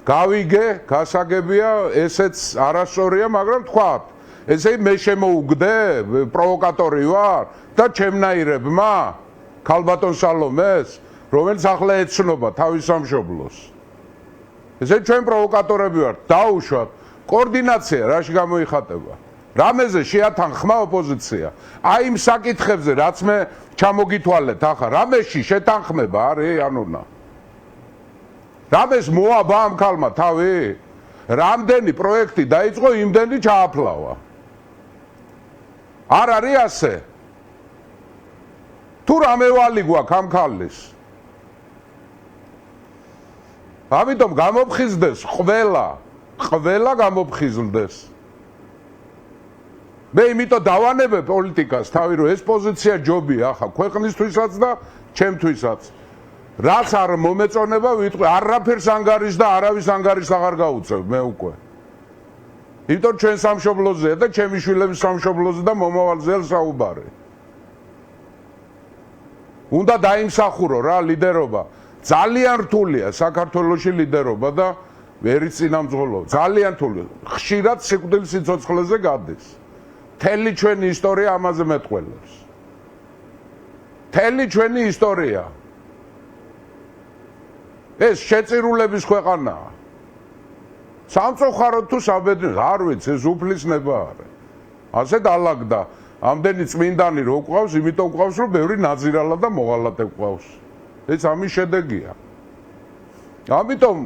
გავიგე, გასაგებია, ესეც არასწორია, მაგრამ თქვათ, ესე მე შემოუგდე, პროვოკატორი ვარ და ჩემნაირებმა, ქალბატონ სალომეს, რომელიც ახლა ეცნობა თავის სამშობლოს. ესე ჩვენ პროვოკატორები ვართ, დაუშვათ, კოორდინაცია რაში გამოიხატება. რამეზე შეათანხმა ოპოზიცია. აი იმ საკითხებზე, რაც მე ჩამოგითვალეთ ახლა, რამეში შეთანხმება არის ანუნა. რამეს მოაბა ამ ქალმა თავი? რამდენი პროექტი დაიწყო, იმდენი ჩააფლავა. არ არის ასე? თუ რამე ვალი გვაქვს ამ ქალის? ამიტომ გამოფხიზდეს ყველა გამოფხიზლდეს. მე იმიტომ დავანებებ პოლიტიკას თავი, რომ ეს პოზიცია ჯობია ახლა ქვეყნისთვისაც და ჩემთვისაც. რაც არ მომეწონება, ვიტყვი, არაფერს ანგარიშს და არავის ანგარიშს აღარ გაუწევ მე უკვე. იმიტომ ჩვენ სამშობლოზეა და ჩემი შვილების სამშობლოზე და მომავალზეა საუბარი. უნდა დაიმსახურო რა ლიდერობა. ძალიან რთულია საქართველოში ლიდერობა და ვერი წინამძღოლო. ძალიან რთული. ხშირად სიკვდილის სიცოცხლეზე გადის. მთელი ჩვენი ისტორია ამაზე მეტყველებს. მთელი ჩვენი ისტორია. ეს შეწირულების ქვეყანაა. სამწუხაროდ თუ საბედნიეროდ არ ვიცი, ეს უფლისნება არის. ასე დაალაგდა ამდენი წმინდანი რო ყავს, იმიტომ ყავს, რომ ბევრი ნაძირალა და მოღალატე ყავს. ეს ამის შედეგია. ამიტომ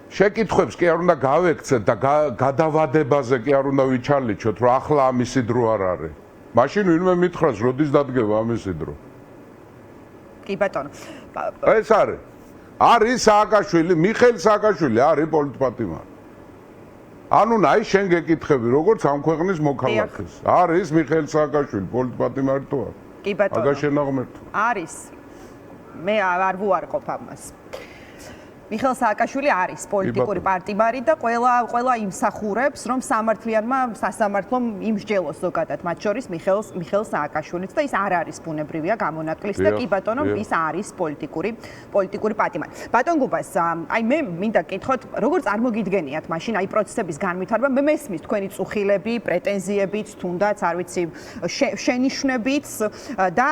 შეკითხვებს კი არ უნდა გავექცეთ და გადავადებაზე კი არ უნდა ვიჩალიჩოთ, რომ ახლა ამისი დრო არ არის. მაშინ ვინმე მითხრას, როდის დადგება ამისი დრო. კი ბატონო. ეს არის სააკაშვილი, მიხეილ სააკაშვილი არის პოლიტპატიმარი. ანუ აი შენ გეკითხები, როგორც ამ ქვეყნის მოქალაქეს. არის მიხეილ სააკაშვილი პოლიტპატიმარი თუ არა? კი ბატონო. აგა შენაღმერთო. არის. მე არ ვუარყოფ ამას. მიხეილ სააკაშვილი არის პოლიტიკური პარტიმარი და ყველა იმსახურებს, რომ სამართლიანმა სასამართლომ იმსჯელოს ზოგადად, მათ შორის მიხეილ სააკაშვილიც და ის არ არის ბუნებრივია გამონაკლისი და კი ბატონო, ის არის პოლიტიკური პარტიმარი. ბატონ გუბას, აი მე მინდა გკითხოთ, როგორ წარმოგიდგენიათ მაშინ აი პროცესების განვითარება, მე მესმის თქვენი წუხილები, პრეტენზიებიც, თუნდაც არ ვიცი, შენიშვნებიც და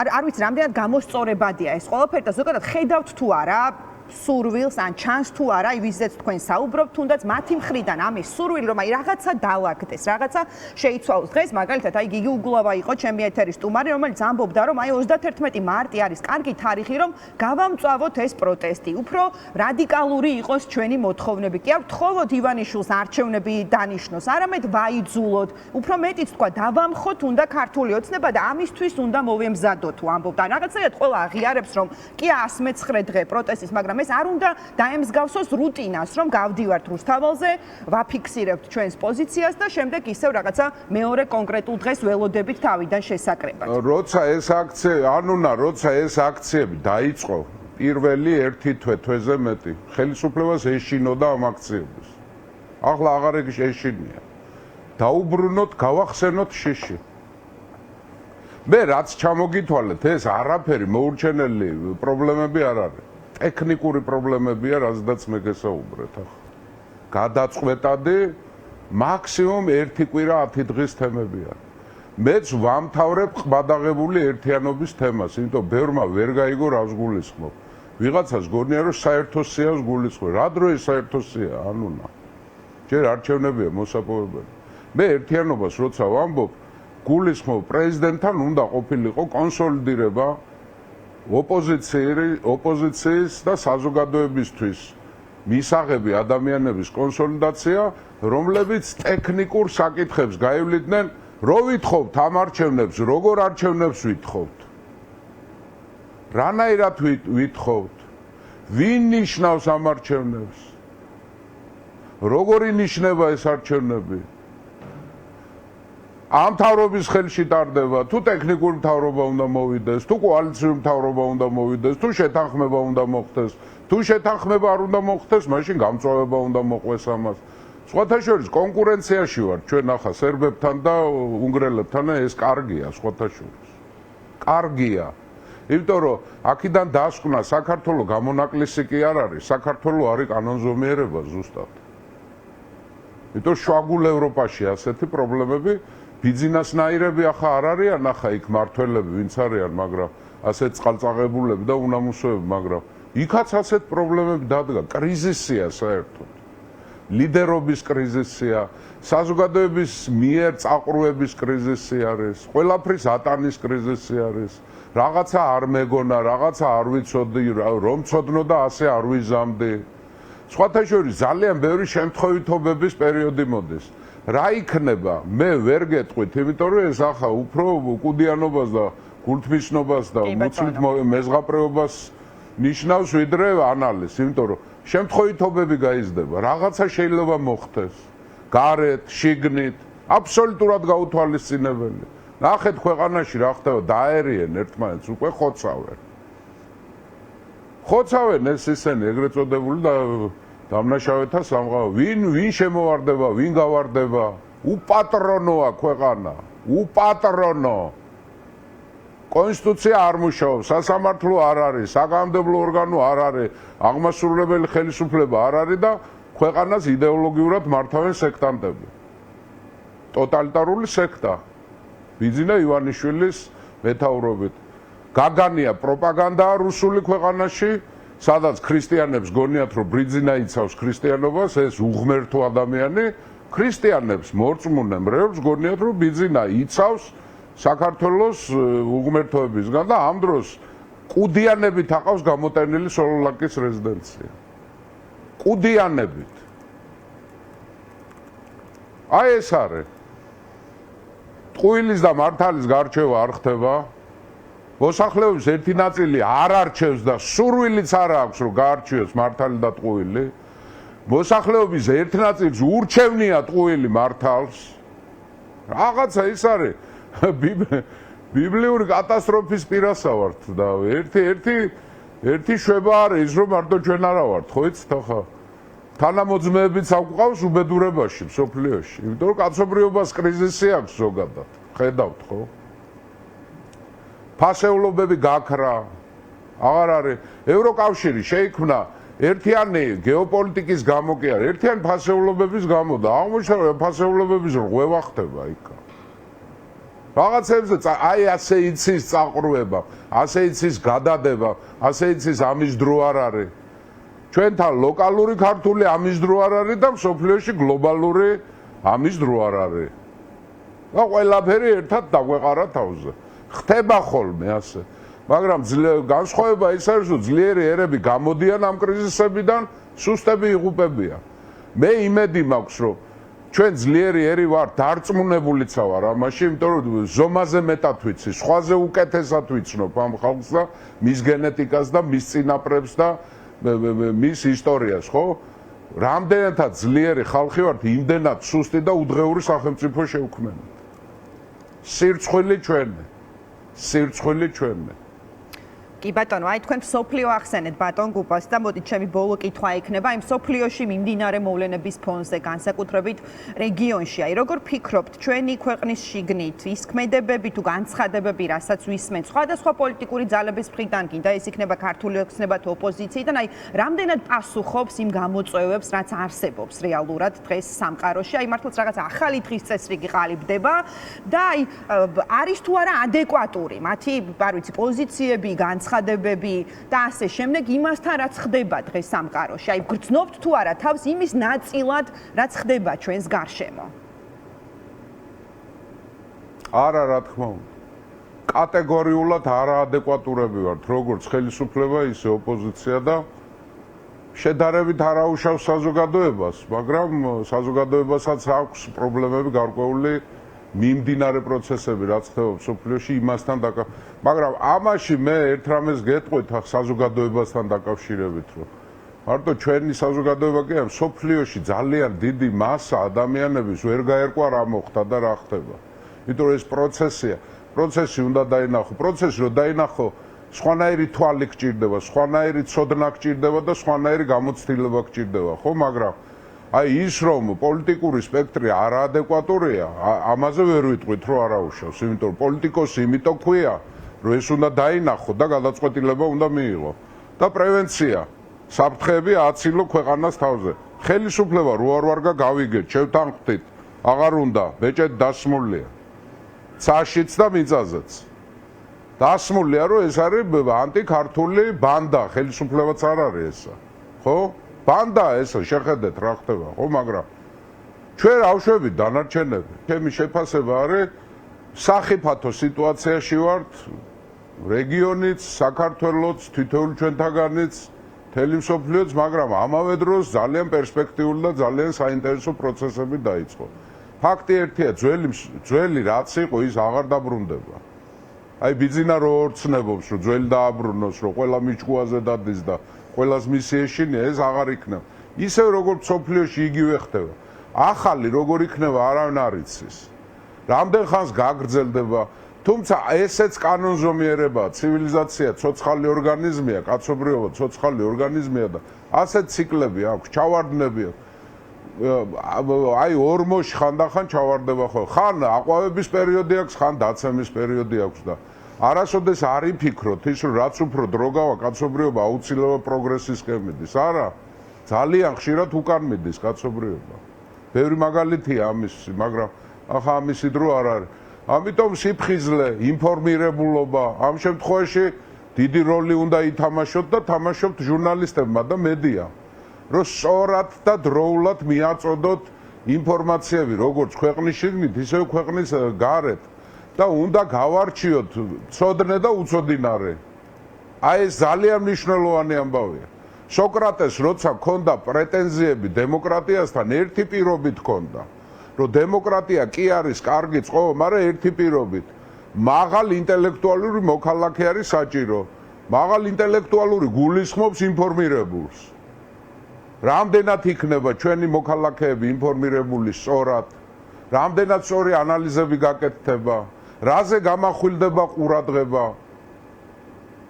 არ ვიცი, რამდენად გამოსწორებადია ეს ყველაფერი და ზოგადად ხედავთ თუ არა სურვილს ან ჩანს თუ არა ვიზეც თქვენ საუბრობთ თუნდაც მათი მხრიდან ამის სურვილი რომ აი რაღაცა დაალაგდეს რაღაცა შეიცვალოს დღეს მაგალითად აი გიგი უგულავა იყო ჩემი ეთერის სტუმარი რომელიც ამბობდა რომ აი 31 მარტი არის კარგი თარიღი რომ გავამწვავოთ ეს პროტესტი უფრო რადიკალური იყოს ჩვენი მოთხოვნები კი არ ვთხოვოთ ივანიშვილს არჩევნები დანიშნოს არამედ ვაიძულოთ უფრო მეტიც თქვა დავამხოთ უნდა ქართული ოცნება და ამისთვის უნდა მოვემზადოთ თუ ამბობდა რაღაცნაირად ყველა აღიარებს რომ კი 119 დღე პროტესტის მაგრამ ეს არ უნდა დაემსგავსოს რუტინას, რომ გავდივართ რუსთაველზე, ვაფიქსირებთ ჩვენს პოზიციას და შემდეგ ისევ რაღაცა მეორე კონკრეტულ დღეს ველოდებით თავიდან შესაკრებად. როცა ეს აქციები დაიწყო, პირველი 1 თვეზე მეტი, ხელისუფლებას ეშინოდა ამ აქციებს. ახლა აღარ ეშინია. დაუბრუნოთ, გავახსენოთ შიში. მე რაც ჩამოგითვალეთ, ეს არაფერი მოურჩენელი პრობლემები არ არის. ტექნიკური პრობლემებია, რაზედაც მე გესაუბრეთ ახლა. გადაწყვეტადი მაქსიმუმ 1 კვირა 10 დღის თემებია. მეც ვამთავრებ ყბადაღებული ერთიანობის თემას, იმიტომ ბევრმა ვერ გაიგო რას გულისხმობ. ვიღაცას გონია რომ საერთო სიას გულისხმობ. რა დრო ეს საერთო სია, ანუნა. ჯერ არჩევნებია მოსაპოვებელი. მე ერთიანობას როცა ვამბობ, გულისხმობ პრეზიდენტთან უნდა ყოფილიყო კონსოლიდირება ოპოზიციის და საზოგადოებისთვის მისაღები ადამიანების კონსოლიდაცია, რომლებიც ტექნიკურ საკითხებს გაივლიდნენ, რო ვითხოვთ ამ არჩევნებს, როგორ არჩევნებს ვითხოვთ. რანაირად ვითხოვთ? ვინ ნიშნავს ამ არჩევნებს? როგორი ნიშნება ეს არჩევნები? ამ მთავრობის ხელში ტარდება, თუ ტექნიკური მთავრობა უნდა მოვიდეს, თუ კოალიციური მთავრობა უნდა მოვიდეს, თუ შეთანხმება უნდა მოხდეს, თუ შეთანხმება არ უნდა მოხდეს, მაშინ გამწვავება უნდა მოყვეს ამას. სხვათა შორის კონკურენციაში ვართ ჩვენ ახლა სერბებთან და უნგრელებთან, ეს კარგია სხვათა შორის. კარგია. იმიტომ რომ აქედან დასკვნა საქართველოს გამონაკლისი კი არ არის, საქართველოს არის კანონზომიერება ზუსტად. იმიტომ შვაგულ ევროპაში ასეთი პრობლემები ბიზნესნაირები ახლა არ არიან, ახლა იქ მართველები ვინც არიან, მაგრამ ასეთ წყალწაღებულები და უნამუსოები, მაგრამ იქაც ასეთ პრობლემები დადგა, კრიზისია საერთოდ. ლიდერობის კრიზისია, საზოგადოების მიერ წაყრუების კრიზისი არის, ყველაფრის ატანის კრიზისი არის. რაღაცა არ მეგონა, რაღაცა არ ვიცოდი, რომ ცოდნო და ასე არ ვიზამდი. სხვათა შორის ძალიან ბევრი შემთხვევითობების პერიოდი მოდის. რა იქნება? მე ვერ გეტყვით, იმიტომ რომ ეს ახლა უფრო კუდიანობას და გულთმისნობას და მუცლით მეზღაპრეობას ნიშნავს ვიდრე ანალიზს, იმიტომ რომ შემთხვევითობები გაიზრდება, რაღაცა შეიძლება მოხდეს. გარეთ, შიგნით, აბსოლუტურად გაუთვალისწინებელი. ნახეთ ქვეყანაში რა ხდება, დაერიენ ერთმანეთს, უკვე ხოცავენ. ხოცავენ ეს ისენი ეგრეთ წოდებული და დამნაშავეთა სამყარო. ვინ შემოვარდება, ვინ გავარდება? უპატრონოა ქვეყანა, უპატრონო. კონსტიტუცია არ მუშაობს, სასამართლო არ არის, საკანონმდებლო ორგანო არ არის, აღმასრულებელი ხელისუფლება არ არის და ქვეყანას იდეოლოგიურად მართავენ სექტანტები. ტოტალიტარული სექტა. ბიძინა ივანიშვილის მეთაურობით. გაგანია პროპაგანდაა რუსული ქვეყანაში, სადაც ქრისტიანებს გონიათ, რომ ბიძინა იცავს ქრისტიანობას, ეს უღმერთო ადამიანი, ქრისტიანებს მორწმუნე მრევლს გონიათ, რომ ბიძინა იცავს საქართველოს უღმერთოებისგან და ამ დროს კუდიანებით აყავს გამოტენილი სოლოლაკის რეზიდენცია. კუდიანებით. აი ეს არის. ტყუილის და მართალის გარჩევა არ ხდება. მოსახლეობის ერთი ნაწილი არ არჩევს და სურვილიც არ აქვს, რომ გაარჩიოს მართალი და ტყუილი. მოსახლეობის ერთ ნაწილს ურჩევნია ტყუილი მართალს. რაღაცა ის არის. ბიბლიური კატასტროფის პირასა ვართ და ერთი შვება არის, რომ მარტო ჩვენ არა ვართ, ხო იცით ახლა? თანამოძმეებიც აგვყავს უბედურებაში, მსოფლიოში. იმიტომ რომ კაცობრიობას კრიზისი აქვს ზოგადად. ხედავთ, ხო? ფასეულობები გაქრა. აღარ არის. ევროკავშირი შეიქმნა ერთიანი გეოპოლიტიკის გამო კი არა, ერთიანი ფასეულობების გამო და აღმოჩნდა რომ ფასეულობების რღვევა ხდება იქ. რაღაცებზე აი ასე იცის წაყრუება, ასე იცის გადადება, ასე იცის ამის დრო არ არის. ჩვენთან ლოკალური ქართული ამის დრო არ არის და მსოფლიოში გლობალური ამის დრო არ არის. და ყველაფერი ერთად დაგვეყარა თავზე. ხდება ხოლმე ასე. მაგრამ განსხვავება ის არის, რომ ძლიერი ერები გამოდიან ამ კრიზისებიდან, სუსტები იღუპებიან. მე იმედი მაქვს, რომ ჩვენ ძლიერი ერი ვარ, დარწმუნებულიცა ვარ ამაში, იმიტომ რომ ზომაზე მეტად ვიცი, სხვაზე უკეთესად ვიცნობ ამ ხალხს და მის გენეტიკას და მის წინაპრებს და მის ისტორიას, ხო? რამდენადაც ძლიერი ხალხი ვართ, იმდენად სუსტი და უდღეური სახელმწიფო შევქმნით. სირცხვილი ჩვენი. სირცხვილი ჩვენი. კი ბატონო, აი თქვენ სოფლიო ახსენეთ ბატონ გუპას და მოდით ჩემი ბოლო კითხვა იქნება იმ სოფლიოში მიმდინარე მოვლენების ფონზე, განსაკუთრებით რეგიონში. აი როგორ ფიქრობთ, ჩვენი ქვეყნის შიგნით ის ქმედებები თუ განცხადებები, რასაც ვისმენთ სხვადასხვა პოლიტიკური ძალების მხრიდან, კიდე ეს იქნება ქართული ოცნება თუ ოპოზიციიდან, აი რამდენად პასუხობს იმ გამოწვევებს, რაც არსებობს რეალურად დღეს სამყაროში, აი მართლაც რაღაც ახალი დღის წესრიგი ყალიბდება და აი არის თუ არა ადეკვატური მათი, არ ვიცი, პოზიციები, განცხადებები და ასე შემდეგ იმასთან რაც ხდება დღეს სამყაროში. აი გრძნობთ თუ არა თავს იმის ნაწილად, რაც ხდება ჩვენს გარშემო? არა, რა თქმა უნდა. კატეგორიულად არაადეკვატურები ვართ, როგორც ხელისუფლება, ისე ოპოზიცია და შედარებით არაუშავს საზოგადოებას, მაგრამ საზოგადოებასაც აქვს პრობლემები გარკვეული მიმდინარე პროცესები, რაც ხდება სოფლიოში იმასთან მაგრამ ამაში მე ერთ რამეს გეტყვით საზოგადოებასთან დაკავშირებით, რომ მარტო ჩვენი საზოგადოება კი არა, სოფლიოში ძალიან დიდი მასა ადამიანების ვერ გაერკვა რა მოხდა და რა ხდება. იმიტომ რომ ეს პროცესია, პროცესი უნდა დაინახო, პროცესი რომ დაინახო, სხვანაირი თვალი გჭირდება, სხვანაირი ცოდნა გჭირდება და სხვანაირი გამოცდილება გჭირდება, ხო, მაგრამ აი ის რომ პოლიტიკური სპექტრი არაადეკვატურია, ამაზე ვერ ვიტყვით რომ არაუშავს, იმიტომ რომ პოლიტიკოსი იმიტომ ქვია, რომ ეს უნდა დაინახო და გადაწყვეტილება უნდა მიიღო. და პრევენცია, საფრთხეები აცილო ქვეყანას თავზე. ხელისუფლება რო არ ვარგა გავიგეთ, შევთანხმდით, აღარ უნდა, ბეჭედ დასმულია. ცაშიც და მიწაზეც. დასმულია, რომ ეს არის ანტიქართული ბანდა, ხელისუფლებაც არ არის ესა. ხო? ბანდა ესა, შეხედეთ რა ხდება, ხო, მაგრამ ჩვენ ავშვებით დანარჩენები. ჩემი შეფასება არის სახიფათო სიტუაციაში ვართ რეგიონიც, საქართველოც, თითოეულ ჩვენთაგანიც, მთელი მსოფლიოც, მაგრამ ამავე დროს ძალიან პერსპექტიული და ძალიან საინტერესო პროცესები დაიწყო. ფაქტი ერთია, ძველი რაც იყო, ის აღარ დაბრუნდება. აი ბიძინა რო ორცნებობს, რომ ძველი დააბრუნოს, რომ ყველა მიჭკუაზე დადის და ყველას მისი ეშინია, ეს აღარ იქნება. ისევ როგორც მსოფლიოში იგივე ხდება. ახალი როგორ იქნება არავინ არ იცის. რამდენ ხანს გაგრძელდება, თუმცა ესეც კანონზომიერებაა, ცივილიზაცია ცოცხალი ორგანიზმია, კაცობრიობა ცოცხალი ორგანიზმია და ასეთ ციკლები აქვს, ჩავარდნები აქვს. აი ორმოში ხანდახან ჩავარდება ხო. ხან აყვავების პერიოდი აქვს, ხან დაცემის პერიოდი აქვს და არასოდეს არ იფიქროთ ის, რომ რაც უფრო დრო გავა კაცობრიობა აუცილებლად პროგრესისკენ მიდის. არა, ძალიან ხშირად უკან მიდის კაცობრიობა. ბევრი მაგალითია ამისი, მაგრამ ახლა ამისი დრო არ არის. ამიტომ სიფხიზლე, ინფორმირებულობა, ამ შემთხვევაში დიდი როლი უნდა ითამაშოთ და თამაშობთ ჟურნალისტებმა და მედია, რომ სწორად და დროულად მიაწოდოთ ინფორმაციები, როგორც ქვეყნის შიგნით, ისე ქვეყნის გარეთ და უნდა გავარჩიოთ ცოდნე და უცოდინარე. აი ეს ძალიან მნიშვნელოვანი ამბავია. სოკრატეს როცა ჰქონდა პრეტენზიები დემოკრატიასთან, ერთი პირობით ჰქონდა. რომ დემოკრატია კი არის კარგი წყობა, მაგრამ ერთი პირობით. მაღალ ინტელექტუალური მოქალაქე არის საჭირო. მაღალ ინტელექტუალური გულისხმობს ინფორმირებულს. რამდენად იქნება ჩვენი მოქალაქეები ინფორმირებული სწორად? რამდენად სწორი ანალიზები გაკეთდება? რაზე გამახვილდება ყურადღება?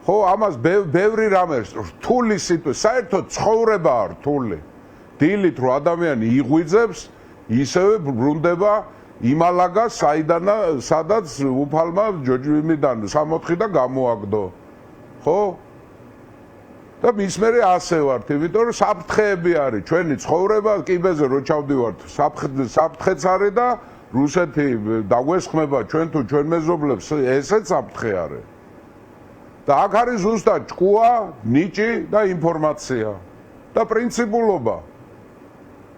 ხო, ამას ბევრი რამე რთული სიტუაცია, საერთოდ ცხოვრებაა რთული. დილით რო ადამიანი იღვიძებს ისევე ბრუნდება იმალაგას, სადაც უფალმა ჯოჯვიმიდან 64 და გამოაგდო. ხო? და მის მერე ასე ვართ, იმიტომ რომ საფრთხეები არის, ჩვენი ცხოვრება კიბეზე რო ჩავდივართ, საფრთხეც არის და რუსეთი დაგვესხმება ჩვენ თუ ჩვენ მეზობლებს, ესეც საფრთხე არის. და აქ არის ზუსტად ჭკუა, ნიჭი და ინფორმაცია და პრინციპულობა.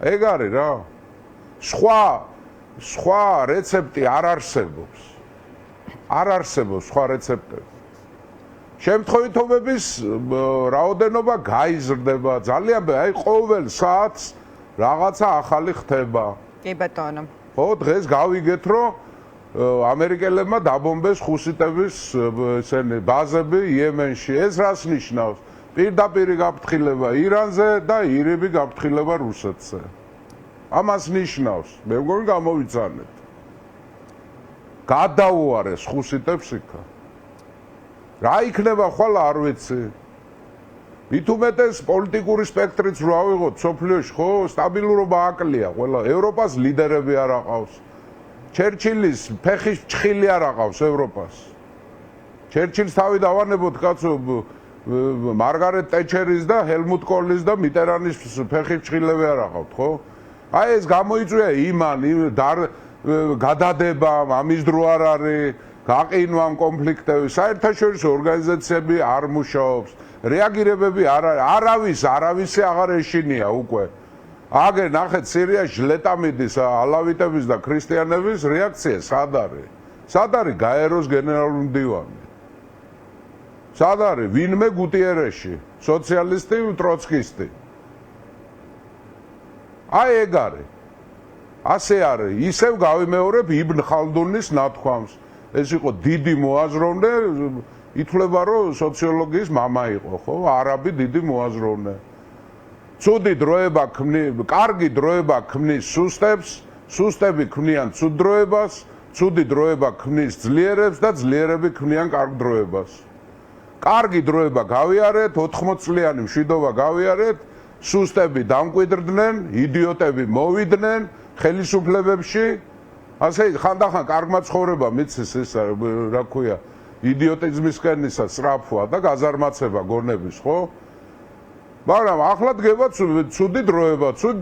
ეგ არის რა. სხვა რეცეპტი არ არსებობს. არ არსებობს სხვა რეცეპტები. შემთხვევითობების რაოდენობა გაიზრდება ძალიან, აი ყოველ საათს რაღაცა ახალი ხდება. კი ბატონო. ხო, დღეს გავიგეთ, რომ ამერიკელებმა დაბომბეს ხუსიტების ესენი ბაზები იემენში. ეს რას ნიშნავს? პირდაპირი გაფრთხილება ირანზე და ირიბი გაფრთხილება რუსეთზე. ამას ნიშნავს, მე მგონი გამოვიცანეთ. გადაუარეს ხუსიტებს იქა. რა იქნება ხვალ არ ვიცი. მით უმეტეს პოლიტიკური სპექტრიც რო ავიღოთ სოფლიოში, ხო, სტაბილურობა აკლია, ყველა ევროპას ლიდერები არ აყავს. ჩერჩილის ფეხის ჩხილი არ აყავს ევროპას. ჩერჩილს თავი დავანებოთ კაცო მარგარეტ ტეჩერის და ჰელმუტ კოლის და მიტერანის ფეხის ჩხილები არ აყავთ, ხო? აი ეს გამოიწვია იმან გადადებამ, ამის დრო არ არის, გაყინვამ კონფლიქტები, საერთაშორისო ორგანიზაციები არ მუშაობს, რეაგირებები არ არის, არავისი აღარ ეშინია უკვე. აგერ ნახეთ სირიაში ლეტამიდის ალავიტების და ქრისტიანების რეაქცია სად არის? სად არის გაეროს გენერალური მდივანი? სად არის ვინმე გუტიერეში, სოციალისტი, ტროცკისტი? აი ეგ არის. ასე არის. ისევ გავიმეორებ იბნ ხალდუნის ნათქვამს. ეს იყო დიდი მოაზროვნე, ითვლება რომ სოციოლოგიის მამა იყო, ხო? არაბი დიდი მოაზროვნე. ცუდი დროება ქმნის, კარგი დროება ქმნის სუსტებს, სუსტები ქმნიან ცუდ დროებას, ცუდი დროება ქმნის ძლიერებს და ძლიერები ქმნიან კარგ დროებას. კარგი დროება გავიარეთ, 80 წლიანი მშვიდობა გავიარეთ, სუსტები დამკვიდრდნენ, იდიოტები მოვიდნენ ხელისუფლებებში. ასე ხანდახან კარგმა ცხოვრება მიცის ეს რა ქვია, იდიოტიზმისკენ ისა სწრაფვა და გაზარმაცება გონების, ხო? მაგრამ ახლა დგება ცუდი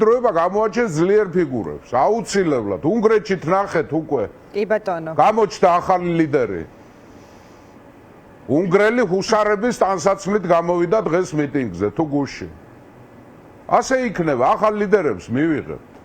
დროება გამოაჩენს ძლიერ ფიგურებს, აუცილებლად. უნგრეთში ნახეთ უკვე. კი ბატონო. გამოჩნდა ახალი ლიდერი. უნგრელი ჰუსარების ტანსაცმლით გამოვიდა დღეს მიტინგზე თუ გუშინ. ასე იქნება, ახალ ლიდერებს მივიღებთ.